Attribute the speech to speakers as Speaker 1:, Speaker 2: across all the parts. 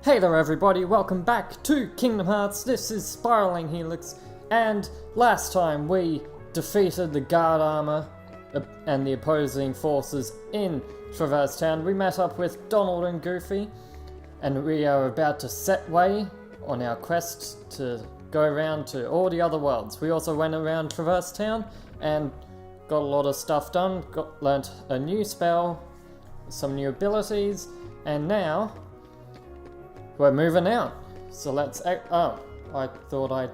Speaker 1: Hey there everybody, welcome back to Kingdom Hearts. This is Spiraling Helix, and last time we defeated the guard armor and the opposing forces in Traverse Town. We met up with Donald and Goofy, and we are about to set way on our quest to go around to all the other worlds. We also went around Traverse Town and got a lot of stuff done, learnt a new spell, some new abilities, and now we're moving out. So let's... Oh, I thought I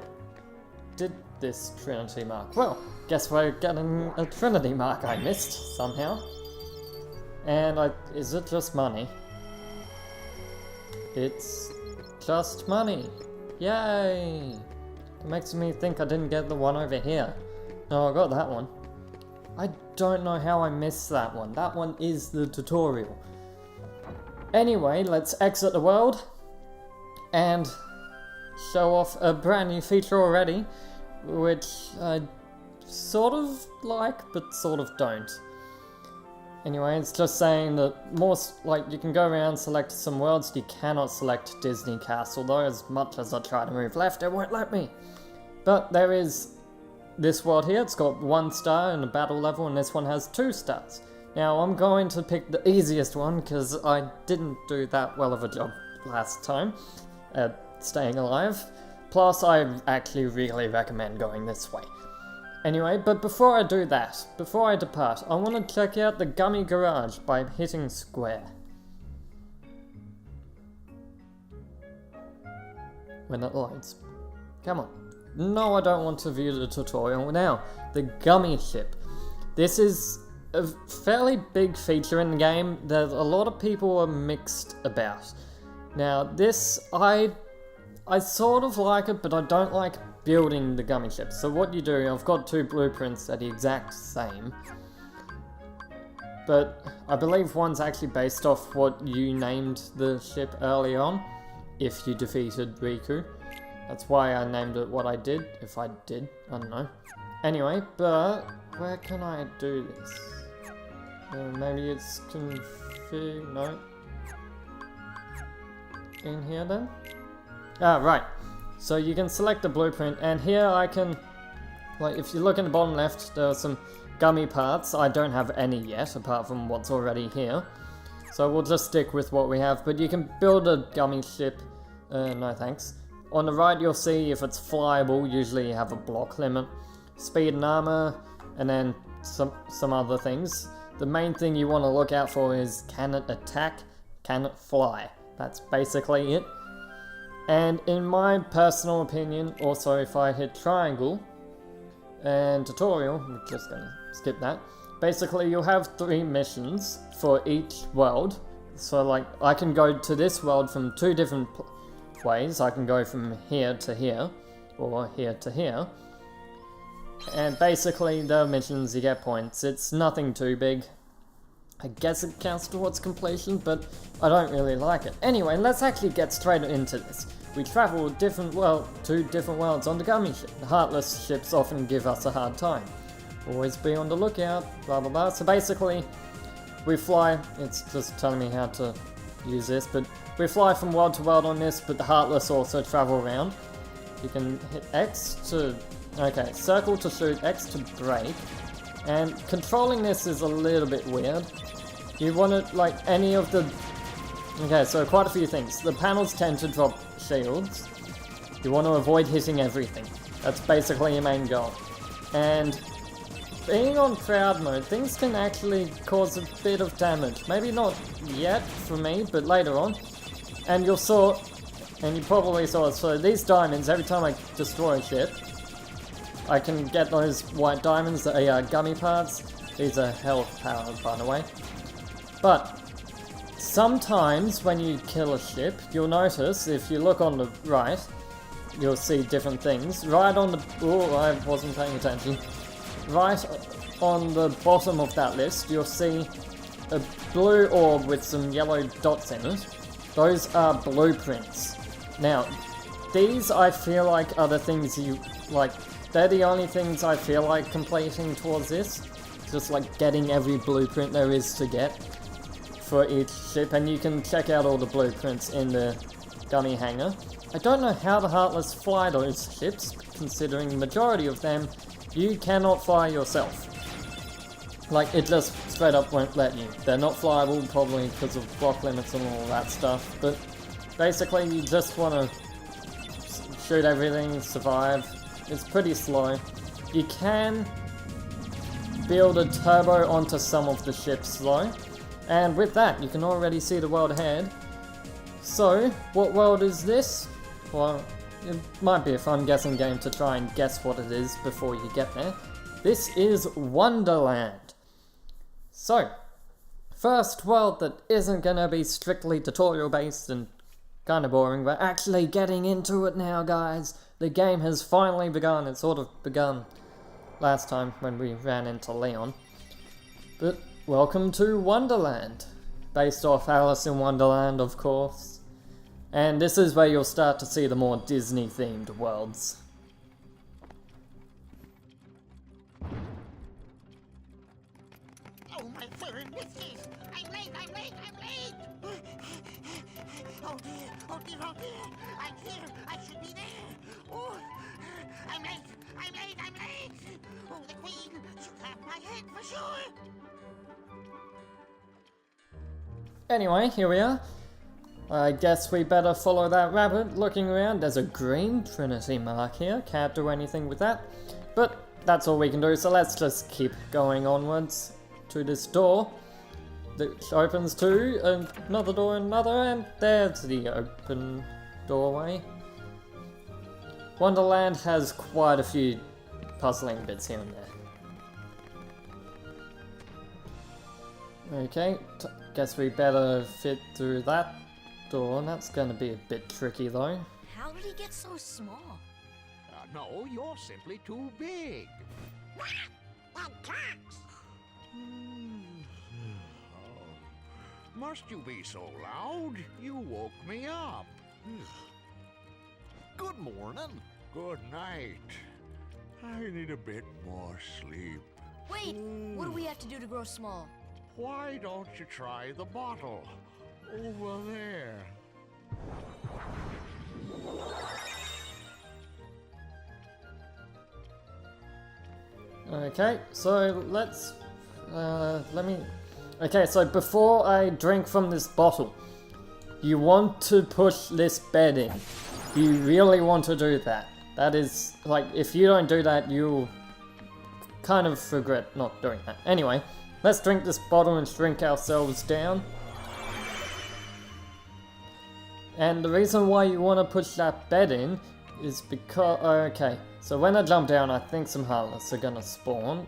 Speaker 1: did this Trinity mark. Well, guess we're getting a Trinity mark I missed somehow. And is it just money? It's just money. Yay! It makes me think I didn't get the one over here. No, I got that one. I don't know how I missed that one. That one is the tutorial. Anyway, let's exit the world and show off a brand new feature already, which I sort of like, but sort of don't. Anyway, it's just saying that you can go around, select some worlds. You cannot select Disney Castle though, as much as I try to move left, it won't let me. But there is this world here, it's got 1 star in a battle level, and this one has 2 stars. Now I'm going to pick the easiest one, because I didn't do that well of a job last time at staying alive. Plus, I actually really recommend going this way. Anyway, but before I do that, before I depart, I want to check out the Gummy Garage by hitting square. When it loads. Come on. No, I don't want to view the tutorial now. The Gummy Ship. This is a fairly big feature in the game that a lot of people are mixed about. Now this, I sort of like it, but I don't like building the gummy ship. So what you do, I've got 2 blueprints that are the exact same. But I believe one's actually based off what you named the ship early on, if you defeated Riku. That's why I named it what I did, if I did, I don't know. Anyway, but where can I do this? Maybe it's config, no. In here then? Ah, right. So you can select the blueprint, and here I can, if you look in the bottom left, there are some gummy parts. I don't have any yet, apart from what's already here. So we'll just stick with what we have, but you can build a gummy ship. No thanks. On the right you'll see if it's flyable, usually you have a block limit. Speed and armor, and then some other things. The main thing you want to look out for is, can it attack, can it fly? That's basically it. And in my personal opinion, also if I hit triangle and tutorial, I'm just gonna skip that. Basically you'll have 3 missions for each world. So I can go to this world from 2 different ways. I can go from here to here, or here to here. And basically the missions, you get points. It's nothing too big. I guess it counts towards completion, but I don't really like it. Anyway, let's actually get straight into this. We travel to different worlds on the gummy ship. The Heartless ships often give us a hard time. Always be on the lookout, blah blah blah. So basically, we fly, it's just telling me how to use this, but we fly from world to world on this, but the Heartless also travel around. You can hit X to, okay, circle to shoot, X to brake. And controlling this is a little bit weird. You want it any of the... Okay, so quite a few things. The panels tend to drop shields. You want to avoid hitting everything. That's basically your main goal. And being on crowd mode, things can actually cause a bit of damage. Maybe not yet for me, but later on. And you probably saw it, so these diamonds, every time I destroy a ship, I can get those white diamonds that are gummy parts. These are health powered, by the way. But sometimes when you kill a ship, you'll notice, if you look on the right, you'll see different things. Right on the... Oh, I wasn't paying attention. Right on the bottom of that list, you'll see a blue orb with some yellow dots in it. Those are blueprints. Now, these I feel like are the things you... they're the only things I feel like completing towards this. Just getting every blueprint there is to get for each ship, and you can check out all the blueprints in the gummy hangar. I don't know how the Heartless fly those ships, considering the majority of them you cannot fly yourself. Like, it just straight up won't let you. They're not flyable, probably because of block limits and all that stuff, but basically you just want to shoot everything, survive. It's pretty slow. You can build a turbo onto some of the ships though, and with that you can already see the world ahead. So, what world is this? Well, it might be a fun guessing game to try and guess what it is before you get there. This is Wonderland. So, first world that isn't gonna be strictly tutorial based and kinda boring, we're actually getting into it now, guys. The game has finally begun. It sort of begun last time when we ran into Leon. But welcome to Wonderland. Based off Alice in Wonderland, of course. And this is where you'll start to see the more Disney-themed worlds.
Speaker 2: Oh, my fur and whiskers! I'm late! Oh dear, oh dear, oh dear! I'm here! I should be there! Oh, I'm late! Oh, the Queen! She'll clap my head for sure!
Speaker 1: Anyway, here we are. I guess we better follow that rabbit. Looking around, there's a green Trinity mark here. Can't do anything with that. But that's all we can do, so let's just keep going onwards to this door. Which opens to another door and another, and there's the open doorway. Wonderland has quite a few puzzling bits here and there. Okay, guess we better fit through that door. That's gonna be a bit tricky though.
Speaker 3: How did he get so small?
Speaker 4: No, you're simply too big.
Speaker 2: That tracks!
Speaker 4: Must you be so loud? You woke me up.
Speaker 5: Good morning.
Speaker 4: Good night. I need a bit more sleep.
Speaker 3: Wait, what do we have to do to grow small?
Speaker 4: Why don't you try the bottle? Over there.
Speaker 1: Okay, so let's, okay, so before I drink from this bottle, you want to push this bed in. You really want to do that. That is, like, if you don't do that, you'll kind of regret not doing that. Anyway, let's drink this bottle and shrink ourselves down. And the reason why you want to push that bed in is because, okay, so when I jump down, I think some Heartless are gonna spawn.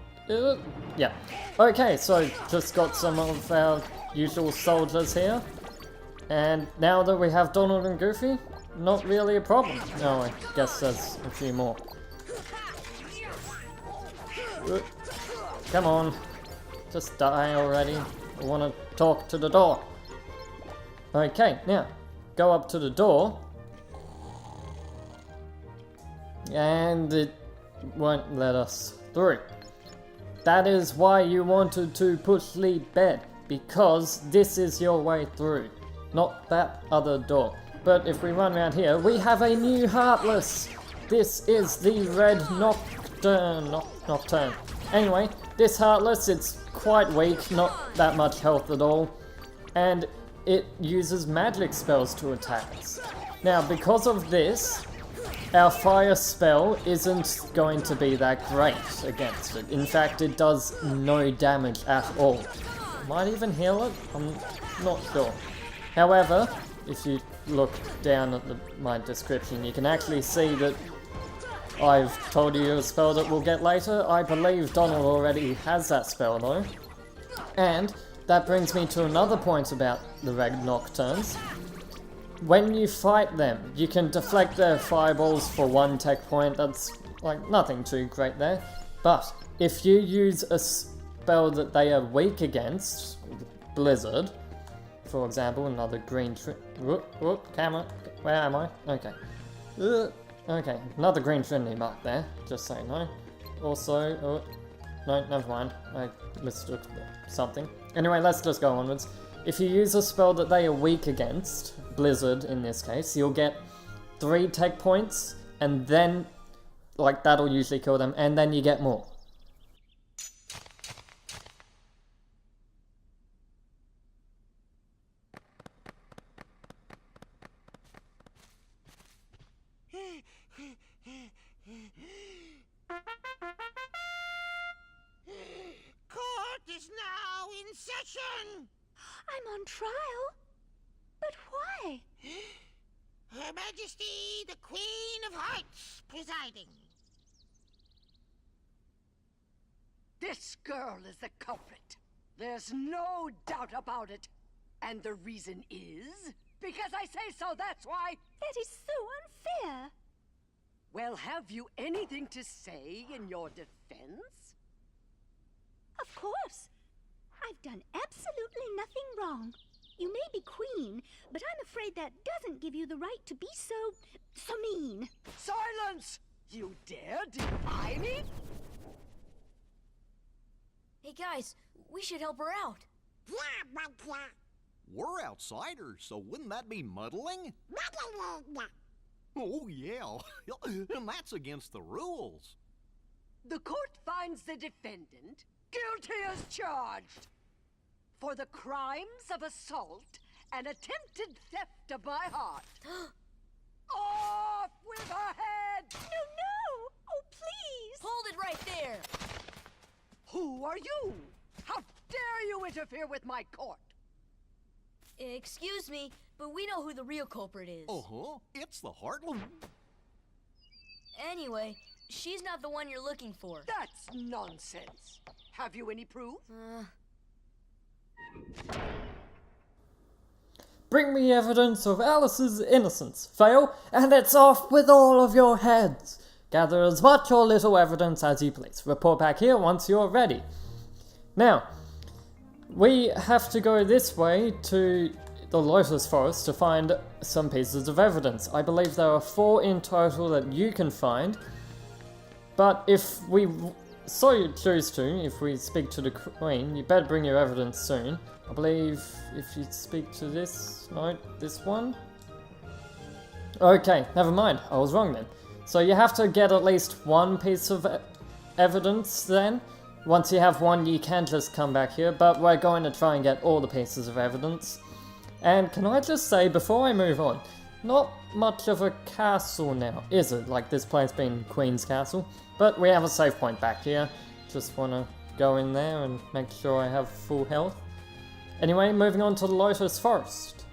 Speaker 1: Yeah. Okay, so just got some of our usual soldiers here. And now that we have Donald and Goofy, not really a problem. Oh, I guess there's a few more. Come on. Just die already. I want to talk to the door. Okay, now, go up to the door. And it won't let us through. That is why you wanted to push the bed, because this is your way through, not that other door. But if we run around here, we have a new Heartless! This is the Red Nocturne. Anyway, this Heartless, it's quite weak, not that much health at all, and it uses magic spells to attack us. Now, because of this, our fire spell isn't going to be that great against it. In fact, it does no damage at all. Might even heal it? I'm not sure. However, if you look down at my description, you can actually see that I've told you a spell that we'll get later. I believe Donald already has that spell though. And that brings me to another point about the Red Nocturnes. When you fight them, you can deflect their fireballs for 1 tech point. That's like nothing too great there. But if you use a spell that they are weak against, Blizzard, for example, another green camera, where am I? Okay. Okay, another green Trinity mark there, just so you know. Also, no, never mind, I mistook something. Anyway, let's just go onwards. If you use a spell that they are weak against, blizzard in this case, you'll get 3 tech points, and then, like, that'll usually kill them, and then you get more.
Speaker 2: Court is now in session.
Speaker 5: I'm on trial? But why?
Speaker 2: Her Majesty, the Queen of Hearts, presiding.
Speaker 6: This girl is the culprit. There's no doubt about it. And the reason is? Because I say so, that's why.
Speaker 5: That is so unfair.
Speaker 6: Well, have you anything to say in your defense?
Speaker 5: Of course. I've done absolutely nothing wrong. You may be queen, but I'm afraid that doesn't give you the right to be so mean.
Speaker 6: Silence! You dare defy me?
Speaker 3: Hey guys, we should help her out.
Speaker 2: Blah, blah, blah.
Speaker 7: We're outsiders, so wouldn't that be muddling?
Speaker 2: Blah, blah, blah, blah.
Speaker 7: Oh, yeah. And that's against the rules.
Speaker 6: The court finds the defendant guilty as charged for the crimes of assault and attempted theft of my heart. Off with her head!
Speaker 5: No! Oh, please!
Speaker 3: Hold it right there!
Speaker 6: Who are you? How dare you interfere with my court?
Speaker 3: Excuse me, but we know who the real culprit is.
Speaker 7: Uh-huh. It's the Heartland.
Speaker 3: Anyway, she's not the one you're looking for.
Speaker 6: That's nonsense. Have you any proof?
Speaker 1: Bring me evidence of Alice's innocence. Fail, and it's off with all of your heads. Gather as much or little evidence as you please. Report back here once you're ready. Now, we have to go this way to the Lotus Forest to find some pieces of evidence. I believe there are 4 in total that you can find. But if we so choose to, if we speak to the Queen, you better bring your evidence soon. I believe if you speak to this one? Okay, never mind, I was wrong then. So you have to get at least 1 piece of evidence then. Once you have 1, you can just come back here, but we're going to try and get all the pieces of evidence. And can I just say, before I move on, not much of a castle now, is it? Like this place being Queen's Castle. But we have a save point back here. Just want to go in there and make sure I have full health. Anyway, moving on to the Lotus Forest.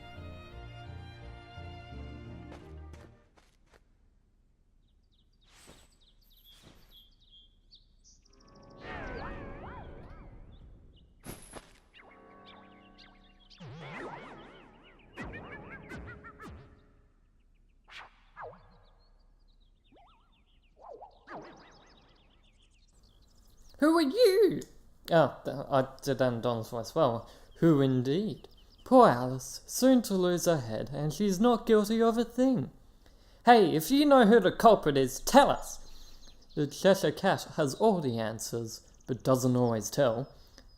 Speaker 1: Who are you? Oh, I did that in Don's voice. Well, who indeed? Poor Alice, soon to lose her head, and she's not guilty of a thing. Hey, if you know who the culprit is, tell us. The Cheshire Cat has all the answers, but doesn't always tell.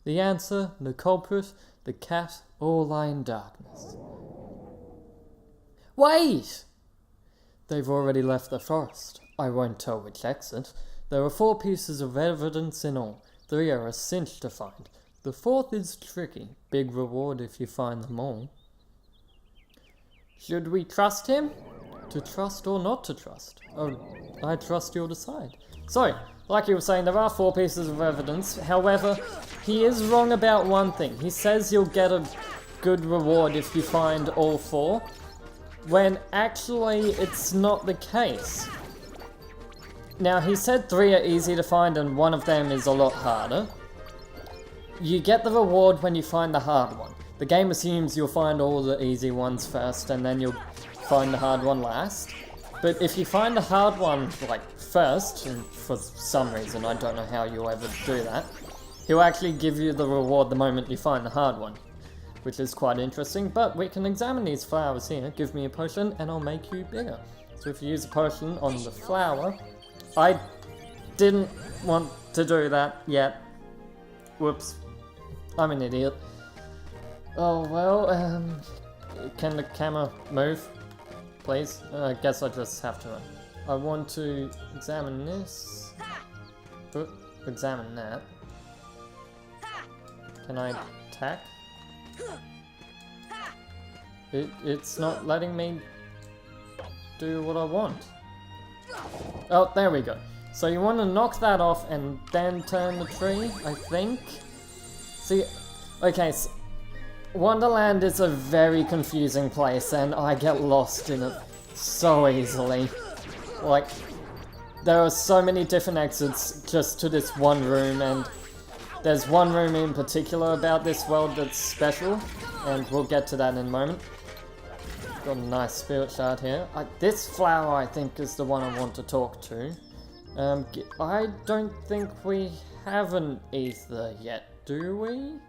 Speaker 1: The answer, the culprit, the cat, all lie in darkness. Wait! They've already left the forest. I won't tell which exit. There are 4 pieces of evidence in all. 3 are a cinch to find. The 4th is tricky. Big reward if you find them all. Should we trust him? To trust or not to trust? Oh, I trust you'll decide. So, like you were saying, there are 4 pieces of evidence. However, he is wrong about one thing. He says you'll get a good reward if you find all 4, when actually it's not the case. Now, he said 3 are easy to find and 1 of them is a lot harder. You get the reward when you find the hard one. The game assumes you'll find all the easy ones first and then you'll find the hard one last. But if you find the hard one, like, first, and for some reason, I don't know how you'll ever do that, he'll actually give you the reward the moment you find the hard one, which is quite interesting. But we can examine these flowers here. Give me a potion and I'll make you bigger. So if you use a potion on the flower... I didn't want to do that yet. Whoops. I'm an idiot. Oh well, can the camera move? Please? I guess I just have to. I want to examine this. Examine that. Can I attack? It's not letting me do what I want. Oh, there we go. So you want to knock that off and then turn the tree, I think? See, okay, so Wonderland is a very confusing place and I get lost in it so easily. Like, there are so many different exits just to this one room, and there's one room in particular about this world that's special, and we'll get to that in a moment. Got a nice spirit shard here. This flower, I think, is the one I want to talk to. I don't think we have an ether yet, do we?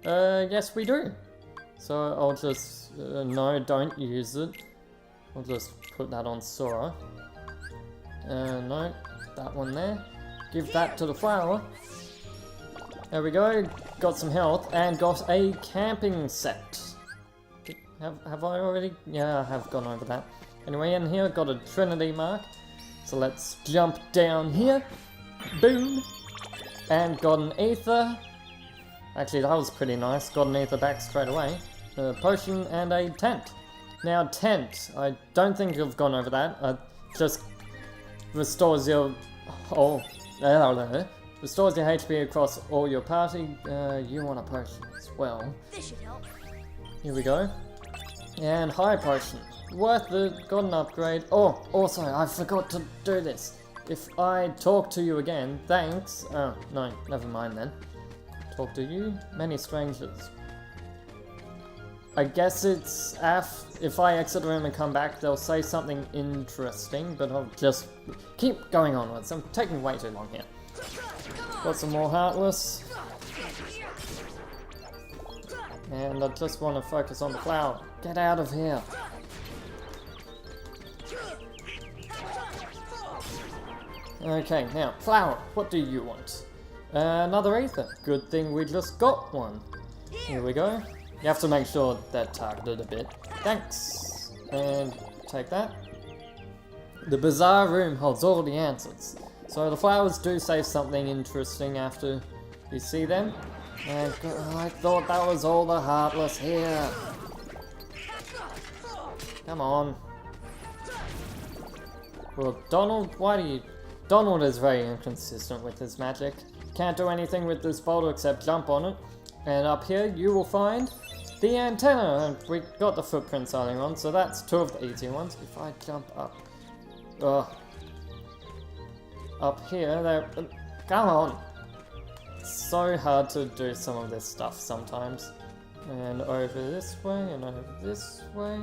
Speaker 1: Yes we do. So I'll just, no, don't use it. I'll just put that on Sora. No, that one there. Give that to the flower. There we go, got some health, and got a camping set. Have I already? Yeah, I have gone over that. Anyway, in here, got a Trinity mark. So let's jump down here. Boom! And got an ether. Actually, that was pretty nice. Got an ether back straight away. A potion and a tent. Now, tent. I don't think you've gone over that. Just restores your... restores your HP across all your party. You want a potion as well.
Speaker 3: This should help.
Speaker 1: Here we go. And high potion. Worth it. Got an upgrade. Oh, also, I forgot to do this. If I talk to you again, thanks. Oh, no, never mind then. Talk to you. Many strangers. I guess it's if I exit the room and come back, they'll say something interesting, but I'll just keep going onwards. I'm taking way too long here. Got some more Heartless. And I just want to focus on the flower. Get out of here. Okay, now, flower, what do you want? Another ether. Good thing we just got one. Here we go. You have to make sure they're targeted a bit. Thanks. And take that. The bizarre room holds all the answers. So the flowers do say something interesting after you see them. And I thought that was all the Heartless here. Come on. Well, Donald, why do you... Donald is very inconsistent with his magic. Can't do anything with this boulder except jump on it. And up here you will find the antenna. And we got the footprints earlier on, so that's two of the easy ones. If I jump up... up here, there... come on! It's so hard to do some of this stuff sometimes. And over this way, and over this way.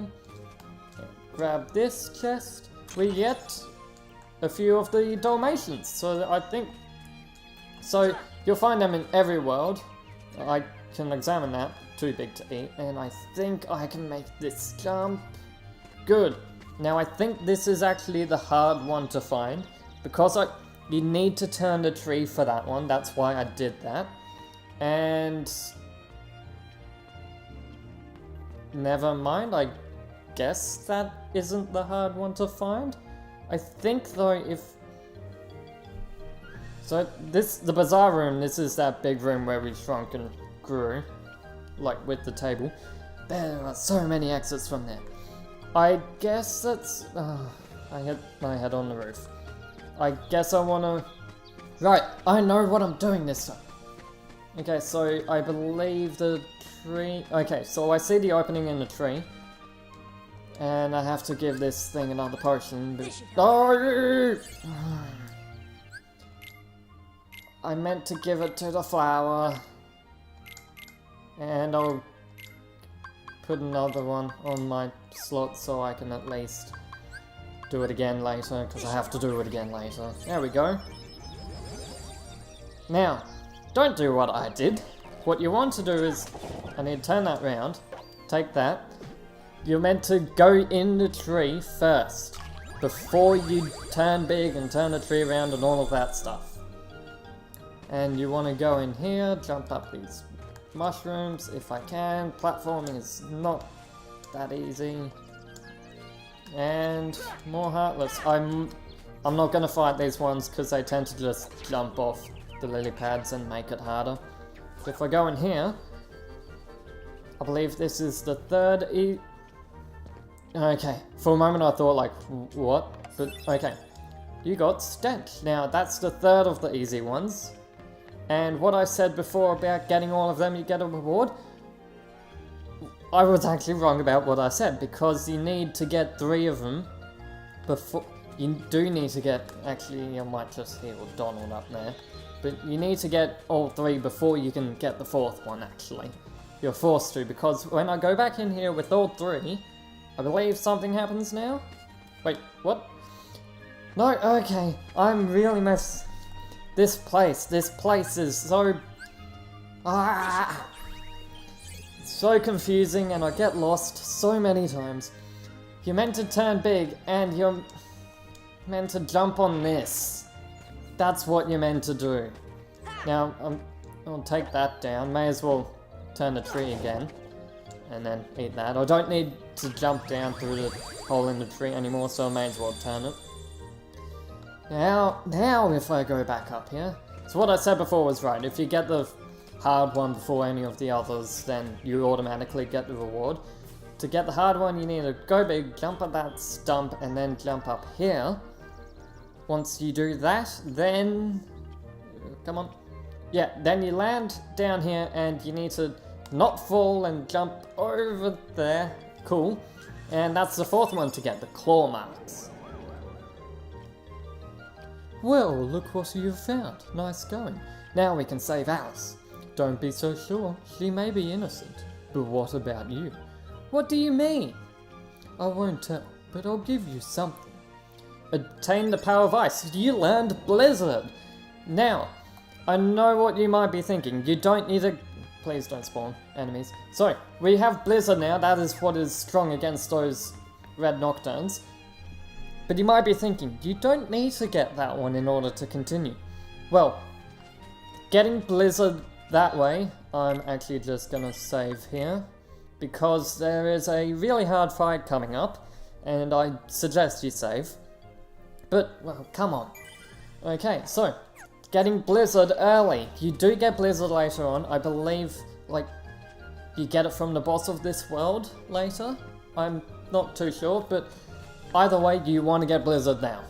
Speaker 1: Grab this chest. We get a few of the Dalmatians, so I think... So, you'll find them in every world. I can examine that. Too big to eat. And I think I can make this jump. Good. Now I think this is actually the hard one to find. Because you need to turn the tree for that one. That's why I did that. And... never mind. I guess that isn't the hard one to find. I think though if... So the bizarre room, this is that big room where we shrunk and grew. Like with the table. There are so many exits from there. I guess that's... I hit my head on the roof. I guess I wanna... Right, I know what I'm doing this time. Okay, so I believe the tree... Okay, so I see the opening in the tree. And I have to give this thing another potion, but... Oh! I meant to give it to the flower. And I'll put another one on my slot so I can at least do it again later, because I have to do it again later. There we go. Now, don't do what I did. What you want to do is, I need to turn that round, take that. You're meant to go in the tree first, before you turn big and turn the tree around and all of that stuff. And you want to go in here, jump up these mushrooms if I can. Platforming is not that easy. And more heartless. I'm not gonna fight these ones because they tend to just jump off the lily pads and make it harder. So if I go in here, I believe this is the third Okay, for a moment I thought like, what? But okay. You got stench. Now that's the third of the easy ones. And what I said before about getting all of them, you get a reward. I was actually wrong about what I said, because you need to get 3 of them before... You do need to get... Actually, I might just heal Donald up there. But you need to get all 3 before you can get the 4th one, actually. You're forced to, because when I go back in here with all 3, I believe something happens now? Wait, what? No, okay, I'm really This place is so... so confusing, and I get lost so many times. You're meant to turn big, and you're meant to jump on this. That's what you're meant to do. Now, I'll take that down. May as well turn the tree again, and then eat that. I don't need to jump down through the hole in the tree anymore, so I may as well turn it. Now if I go back up here, so what I said before was right. If you get the hard one before any of the others, then you automatically get the reward. To get the hard one, you need to go big, jump at that stump, and then jump up here. Once you do that, then... Come on. Yeah, then you land down here, and you need to not fall and jump over there. Cool. And that's the 4th one to get, the claw marks. Well, look what you've found. Nice going. Now we can save Alice. Don't be so sure. She may be innocent. But what about you? What do you mean? I won't tell, but I'll give you something. Obtain the power of ice. You learned Blizzard. Now, I know what you might be thinking. You don't need to... Please don't spawn enemies. So, we have Blizzard now. That is what is strong against those red Nocturnes. But you might be thinking, you don't need to get that one in order to continue. Well, getting Blizzard that way, I'm actually just gonna save here, because there is a really hard fight coming up, and I suggest you save. But, well, come on. Okay, so, getting Blizzard early. You do get Blizzard later on. I believe, like, you get it from the boss of this world later. I'm not too sure, but... Either way, you want to get Blizzard now.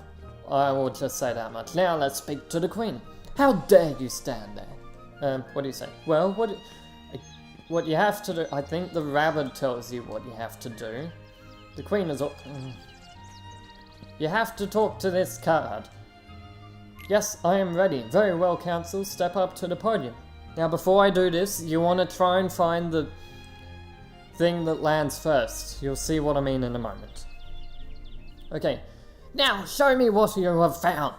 Speaker 1: I will just say that much. Now let's speak to the Queen. How dare you stand there? What do you say? Well, what you have to do... I think the rabbit tells you what you have to do. The Queen is... You have to talk to this card. Yes, I am ready. Very well, Council. Step up to the podium. Now, before I do this, you want to try and find the thing that lands first. You'll see what I mean in a moment. Okay, now show me what you have found.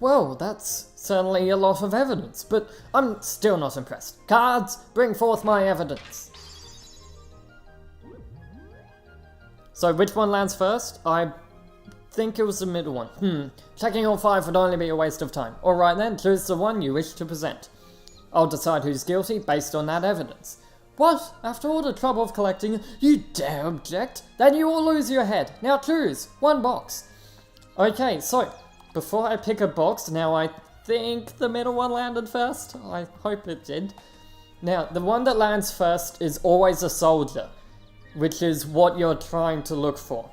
Speaker 1: Well, that's certainly a lot of evidence, but I'm still not impressed. Cards, bring forth my evidence. So which one lands first? I think it was the middle one. Checking all 5 would only be a waste of time. Alright then, choose the one you wish to present. I'll decide who's guilty based on that evidence. What? After all the trouble of collecting, you dare object? Then you will lose your head. Now choose. 1 box. Okay, so, before I pick a box, now I think the middle one landed first. I hope it did. Now, the one that lands first is always a soldier, which is what you're trying to look for.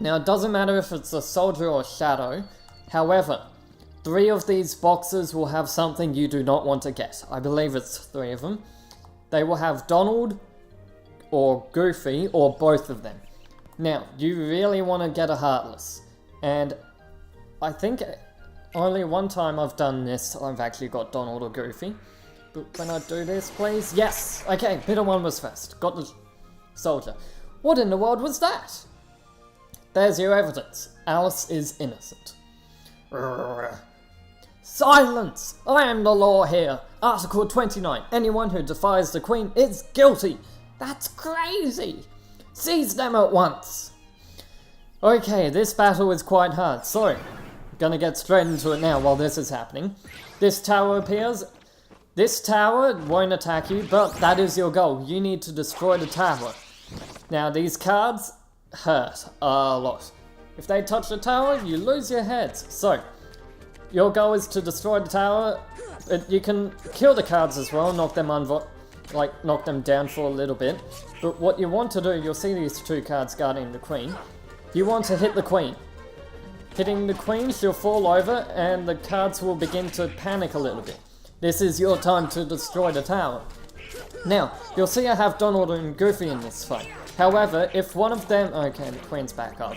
Speaker 1: Now, it doesn't matter if it's a soldier or shadow. However, 3 of these boxes will have something you do not want to get. I believe it's 3 of them. They will have Donald, or Goofy, or both of them. Now, you really want to get a Heartless. And I think only one time I've done this, I've actually got Donald or Goofy. But when I do this, please? Yes! Okay, middle one was first. Got the soldier. What in the world was that? There's your evidence. Alice is innocent. Silence! I am the law here. Article 29. Anyone who defies the Queen is guilty. That's crazy. Seize them at once. Okay, this battle is quite hard, so gonna get straight into it now while this is happening. This tower appears. This tower won't attack you, but that is your goal. You need to destroy the tower. Now, these cards hurt a lot. If they touch the tower, you lose your heads. So, your goal is to destroy the tower. You can kill the cards as well, knock them down for a little bit. But what you want to do, you'll see these two cards guarding the queen. You want to hit the queen. Hitting the queen, she'll fall over and the cards will begin to panic a little bit. This is your time to destroy the tower. Now, you'll see I have Donald and Goofy in this fight. However, if one of them... Okay, the queen's back up.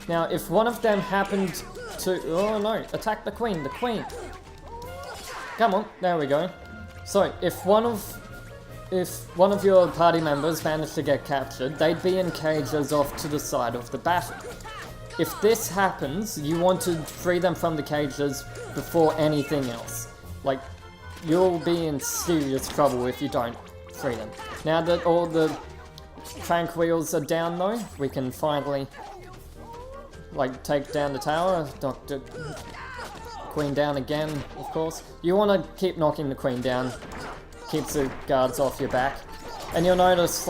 Speaker 1: Now, if one of them happened to... Oh no, attack the queen, Come on, there we go. So, if one of your party members managed to get captured, they'd be in cages off to the side of the battle. If this happens, you want to free them from the cages before anything else. Like, you'll be in serious trouble if you don't free them. Now that all the crank wheels are down though, we can finally, take down the tower, knock the queen down again, of course. You want to keep knocking the queen down, keeps the guards off your back. And you'll notice,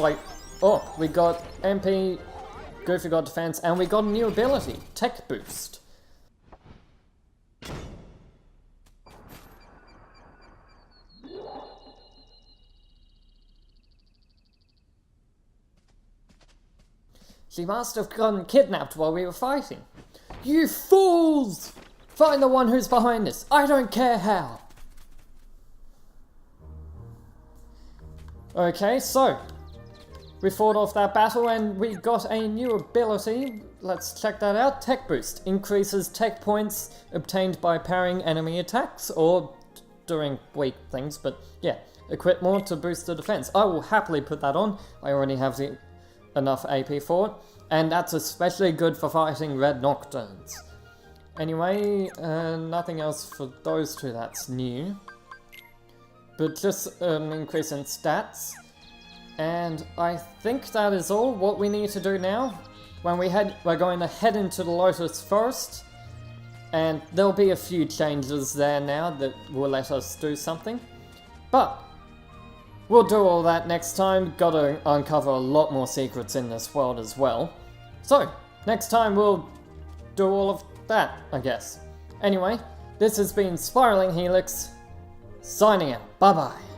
Speaker 1: oh, we got MP, Goofy got defense, and we got a new ability, Tech Boost. She must have gotten kidnapped while we were fighting. You fools! Find the one who's behind this. I don't care how. Okay, so we fought off that battle and we got a new ability. Let's check that out. Tech Boost. Increases tech points obtained by parrying enemy attacks or doing weak things, but yeah. Equip more to boost the defense. I will happily put that on. I already have enough AP for it. And that's especially good for fighting red Nocturnes. Anyway, nothing else for those two that's new. But just an increase in stats. And I think that is all what we need to do now. We're going to head into the Lotus Forest. And there'll be a few changes there now that will let us do something. But we'll do all that next time. Gotta uncover a lot more secrets in this world as well. So, next time we'll do all of that, I guess. Anyway, this has been Spiraling Helix, signing out. Bye bye.